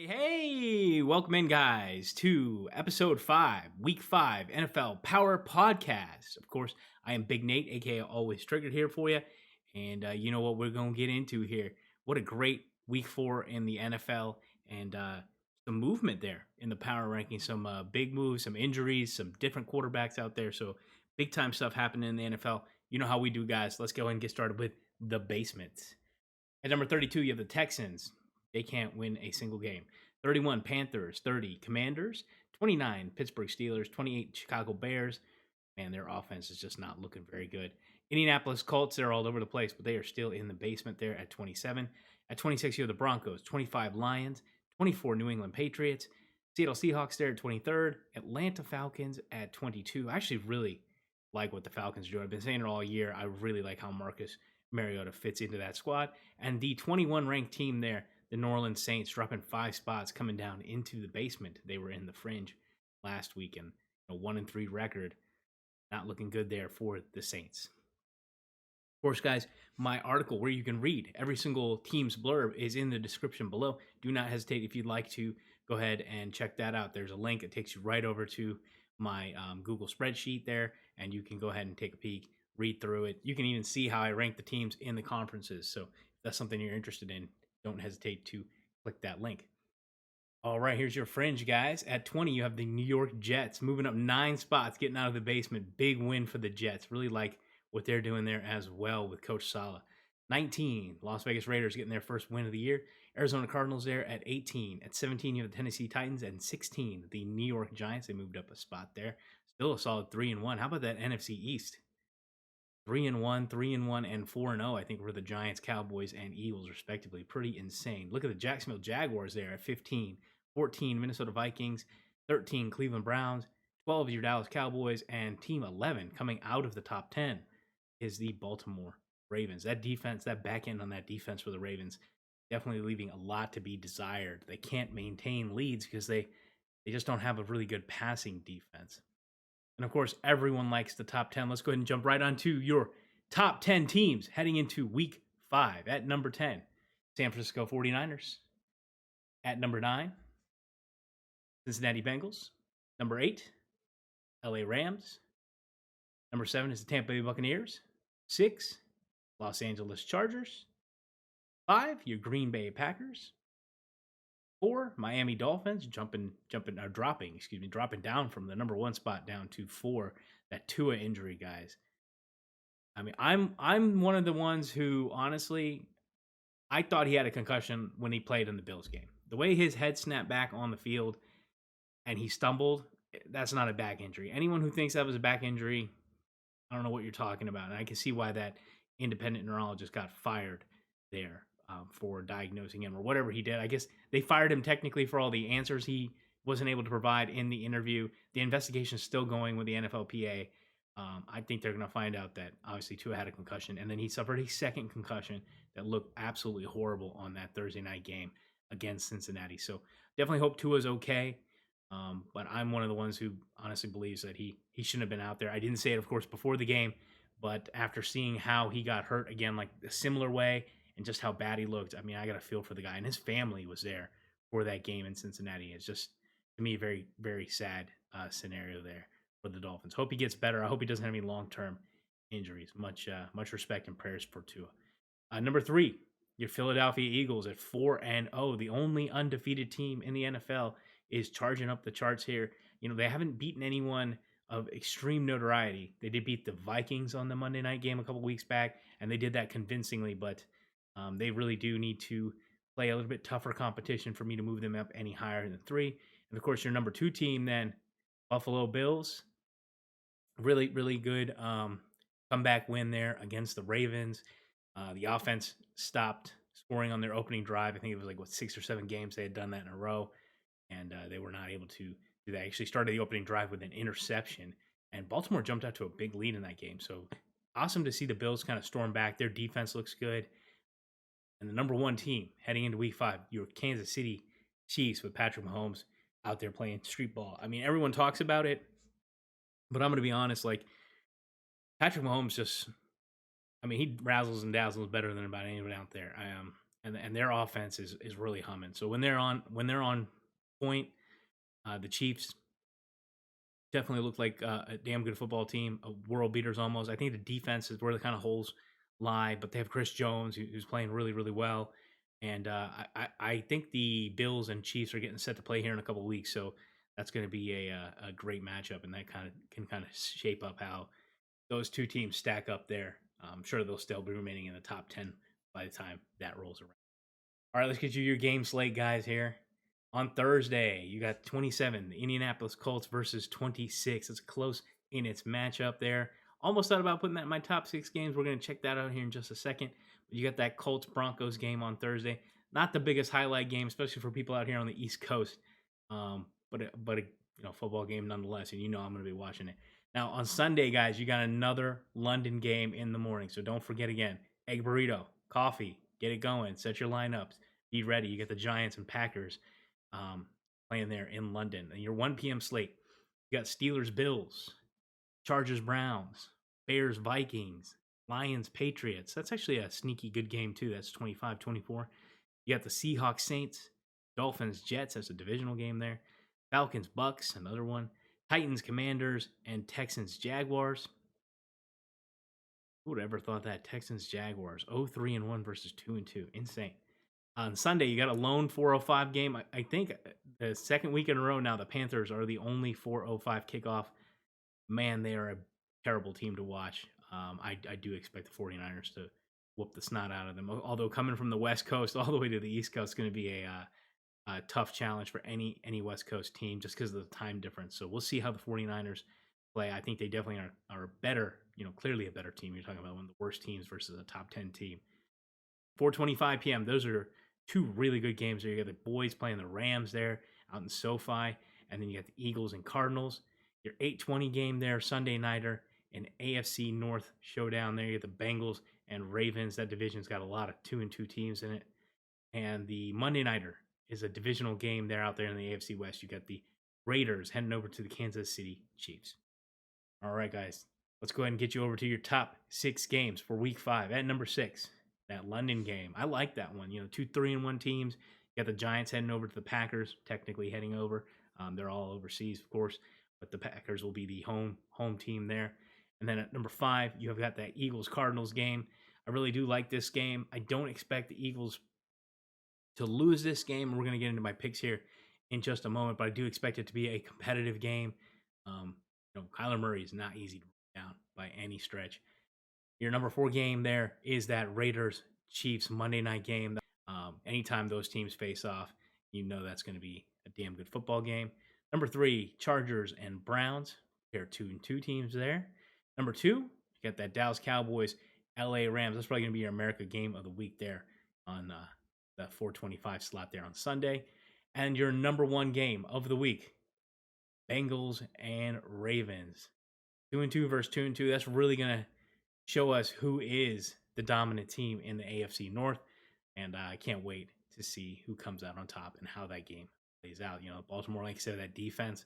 Hey, welcome in, guys, to episode 5, week 5, NFL Power Podcast. Of course, I am Big Nate, aka Always Triggered, here for you. And you know what we're going to get into here. What a great week 4 in the NFL, and some movement there in the power ranking. Some big moves, some injuries, some different quarterbacks out there. So, big time stuff happening in the NFL. You know how we do, guys. Let's go ahead and get started with the basement. At number 32, you have the Texans. They can't win a single game. 31, Panthers. 30, Commanders. 29, Pittsburgh Steelers. 28, Chicago Bears. Man, their offense is just not looking very good. Indianapolis Colts, they're all over the place, but they are still in the basement there at 27. At 26, you have the Broncos. 25, Lions. 24, New England Patriots. Seattle Seahawks there at 23rd. Atlanta Falcons at 22. I actually really like what the Falcons do. I've been saying it all year. I really like how Marcus Mariota fits into that squad. And the 21 ranked team there, the New Orleans Saints, dropping 5 spots, coming down into the basement. They were in the Fringe last weekend. A 1-3 record. Not looking good there for the Saints. Of course, guys, my article where you can read every single team's blurb is in the description below. Do not hesitate if you'd like to go ahead and check that out. There's a link. It takes you right over to my Google spreadsheet there, and you can go ahead and take a peek, read through it. You can even see how I rank the teams in the conferences. So if that's something you're interested in, don't hesitate to click that link. All right, here's your Fringe, guys. At 20, you have the New York Jets moving up 9 spots, getting out of the basement. Big win for the Jets. Really like what they're doing there as well with Coach Saleh. 19, Las Vegas Raiders getting their first win of the year. Arizona Cardinals there at 18. At 17, you have the Tennessee Titans. And 16, the New York Giants. They moved up a spot there. Still a solid 3-1. How about that NFC East? 3-1, 3-1, and 4-0. I think were the Giants, Cowboys, and Eagles, respectively. Pretty insane. Look at the Jacksonville Jaguars there at 15. 14, Minnesota Vikings. 13, Cleveland Browns. 12, your Dallas Cowboys. And team 11 coming out of the top 10 is the Baltimore Ravens. That defense, that back end on that defense for the Ravens, definitely leaving a lot to be desired. They can't maintain leads because they just don't have a really good passing defense. And of course, everyone likes the top 10. Let's go ahead and jump right onto your top 10 teams heading into week 5. At number 10, San Francisco 49ers. At number 9, Cincinnati Bengals. Number 8, LA Rams. Number 7 is the Tampa Bay Buccaneers. 6, Los Angeles Chargers. 5, your Green Bay Packers. 4, Miami Dolphins, dropping down from the number 1 spot down to 4. That Tua injury, guys. I mean, I'm one of the ones who, honestly, I thought he had a concussion when he played in the Bills game. The way his head snapped back on the field and he stumbled, that's not a back injury. Anyone who thinks that was a back injury, I don't know what you're talking about. And I can see why that independent neurologist got fired there for diagnosing him or whatever he did. I guess they fired him technically for all the answers he wasn't able to provide in the interview. The investigation is still going with the NFLPA. I think they're going to find out that obviously Tua had a concussion, and then he suffered a second concussion that looked absolutely horrible on that Thursday night game against Cincinnati. So definitely hope Tua's okay. But I'm one of the ones who honestly believes that he shouldn't have been out there. I didn't say it, of course, before the game, but after seeing how he got hurt again, like a similar way, and just how bad he looked, I mean, I got a feel for the guy. And his family was there for that game in Cincinnati. It's just, to me, a very, very sad scenario there for the Dolphins. Hope he gets better. I hope he doesn't have any long-term injuries. Much respect and prayers for Tua. Number 3, your Philadelphia Eagles at 4-0. The only undefeated team in the NFL is charging up the charts here. You know, they haven't beaten anyone of extreme notoriety. They did beat the Vikings on the Monday night game a couple weeks back, and they did that convincingly, but they really do need to play a little bit tougher competition for me to move them up any higher than 3. And of course, your number 2 team then, Buffalo Bills. Really, really good comeback win there against the Ravens. The offense stopped scoring on their opening drive. I think it was like 6 or 7 games they had done that in a row, and they were not able to do that. Actually started the opening drive with an interception, and Baltimore jumped out to a big lead in that game. So awesome to see the Bills kind of storm back. Their defense looks good. And the number 1 team heading into week 5, your Kansas City Chiefs with Patrick Mahomes out there playing street ball. I mean, everyone talks about it, but I'm going to be honest, like, Patrick Mahomes just, I mean, he razzles and dazzles better than about anyone out there. and their offense is really humming. So when they're on point, the Chiefs definitely look like a damn good football team, world beaters almost. I think the defense is where the kind of holes lie, but they have Chris Jones who's playing really really well, and I think the Bills and Chiefs are getting set to play here in a couple of weeks, so that's going to be a great matchup, and that kind of can kind of shape up how those two teams stack up there. I'm sure they'll still be remaining in the top 10 by the time that rolls around. All right, let's get you your game slate, guys, here. On Thursday, you got 27, the Indianapolis Colts versus 26. It's close in its matchup there. Almost thought about putting that in my top 6 games. We're going to check that out here in just a second. But you got that Colts Broncos game on Thursday. Not the biggest highlight game, especially for people out here on the East Coast. But a football game nonetheless, and I'm going to be watching it. Now on Sunday, guys, you got another London game in the morning. So don't forget again, egg burrito, coffee, get it going, set your lineups, be ready. You get the Giants and Packers playing there in London. And your 1 p.m. slate, you got Steelers Bills, Chargers Browns, Bears Vikings, Lions Patriots. That's actually a sneaky good game too. That's 25-24. You got the Seahawks Saints, Dolphins Jets. That's a divisional game there. Falcons Bucks, another one. Titans Commanders and Texans Jaguars. Who would have ever thought that? Texans Jaguars 0-3-1 versus 2-2. Insane. On Sunday, you got a lone 4:05 game. I think the second week in a row now, the Panthers are the only 4:05 kickoff. Man, they are a terrible team to watch. I do expect the 49ers to whoop the snot out of them. Although coming from the West Coast all the way to the East Coast is going to be a tough challenge for any West Coast team just because of the time difference. So we'll see how the 49ers play. I think they definitely are better, clearly a better team. You're talking about one of the worst teams versus a top 10 team. 4:25 p.m. Those are two really good games there. You got the boys playing the Rams there out in SoFi, and then you got the Eagles and Cardinals. Your 8:20 game there, Sunday nighter, an AFC North showdown there. You got the Bengals and Ravens. That division's got a lot of 2-2 teams in it. And the Monday nighter is a divisional game there out there in the AFC West. You got the Raiders heading over to the Kansas City Chiefs. All right, guys, let's go ahead and get you over to your top 6 games for Week 5. At number 6, that London game. I like that one. 2 3-1 teams. You got the Giants heading over to the Packers, technically heading over. They're all overseas, of course, but the Packers will be the home team there. And then at number 5, you have got that Eagles-Cardinals game. I really do like this game. I don't expect the Eagles to lose this game. We're going to get into my picks here in just a moment, but I do expect it to be a competitive game. Kyler Murray is not easy to bring down by any stretch. Your number 4 game there is that Raiders-Chiefs Monday night game. Anytime those teams face off, that's going to be a damn good football game. Number 3, Chargers and Browns. There are 2-2 teams there. Number 2, you got that Dallas Cowboys, LA Rams. That's probably going to be your America game of the week there on the 4:25 slot there on Sunday. And your number 1 game of the week, Bengals and Ravens. 2-2 versus 2-2. That's really going to show us who is the dominant team in the AFC North. And I can't wait to see who comes out on top and how that game plays out. Baltimore, like I said, that defense,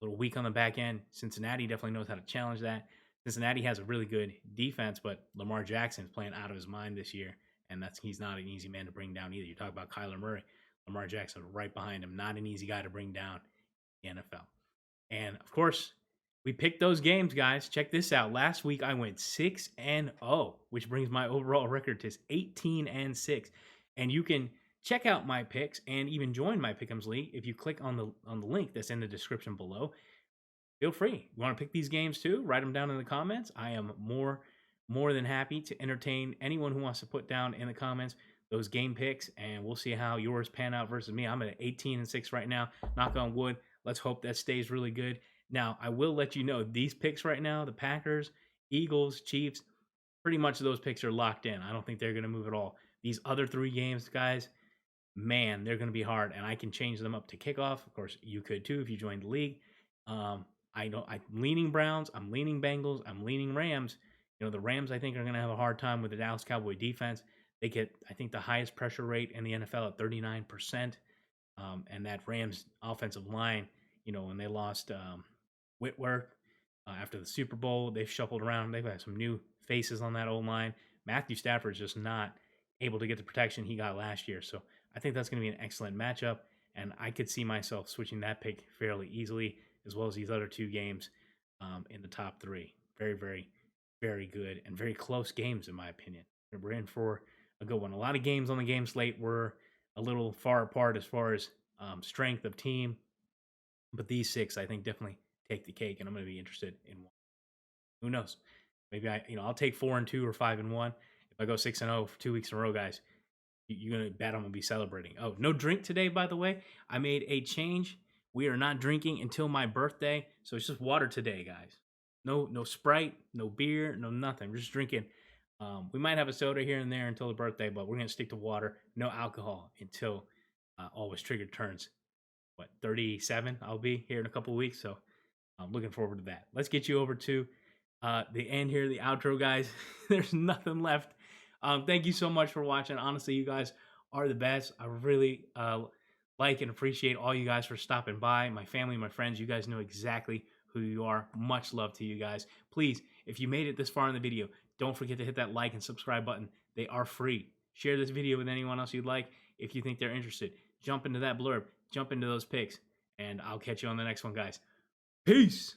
a little weak on the back end. Cincinnati definitely knows how to challenge that. Cincinnati has a really good defense, but Lamar Jackson is playing out of his mind this year. And he's not an easy man to bring down either. You talk about Kyler Murray, Lamar Jackson right behind him. Not an easy guy to bring down in the NFL. And, of course, we picked those games, guys. Check this out. Last week, I went 6-0, which brings my overall record to 18-6. And you can check out my picks and even join my Pick'ems League if you click on the link that's in the description below. Feel free. You want to pick these games too? Write them down in the comments. I am more than happy to entertain anyone who wants to put down in the comments those game picks, and we'll see how yours pan out versus me. I'm at 18-6 right now. Knock on wood. Let's hope that stays really good. Now, I will let you know, these picks right now, the Packers, Eagles, Chiefs, pretty much those picks are locked in. I don't think they're going to move at all. These other 3 games, guys, man, they're going to be hard, and I can change them up to kickoff. Of course, you could too if you joined the league. I'm leaning Browns. I'm leaning Bengals. I'm leaning Rams. The Rams, I think, are going to have a hard time with the Dallas Cowboy defense. They get, I think, the highest pressure rate in the NFL at 39%. And that Rams offensive line, when they lost Whitworth after the Super Bowl, they've shuffled around. They've got some new faces on that old line. Matthew Stafford's just not able to get the protection he got last year. So I think that's going to be an excellent matchup, and I could see myself switching that pick fairly easily, as well as these other two games in the top three. Very, very, very good and very close games, in my opinion. We're in for a good one. A lot of games on the game slate were a little far apart as far as strength of team, but these six, I think, definitely take the cake, and I'm going to be interested in one. Who knows? Maybe I'll take 4-2 or 5-1. If I go 6-0 for 2 weeks in a row, guys, you're gonna bet I'm gonna be celebrating. Oh, no drink today, by the way. I made a change. We are not drinking until my birthday, so it's just water today, guys. No Sprite, no beer, no nothing. We're just drinking. We might have a soda here and there until the birthday, but we're gonna stick to water. No alcohol until Always Triggered turns 37. I'll be here in a couple of weeks, so I'm looking forward to that. Let's get you over to the end here, the outro, guys. There's nothing left. Thank you so much for watching. Honestly, you guys are the best. I really like and appreciate all you guys for stopping by. My family, my friends, you guys know exactly who you are. Much love to you guys. Please, if you made it this far in the video, don't forget to hit that like and subscribe button. They are free. Share this video with anyone else you'd like if you think they're interested. Jump into that blurb. Jump into those picks. And I'll catch you on the next one, guys. Peace!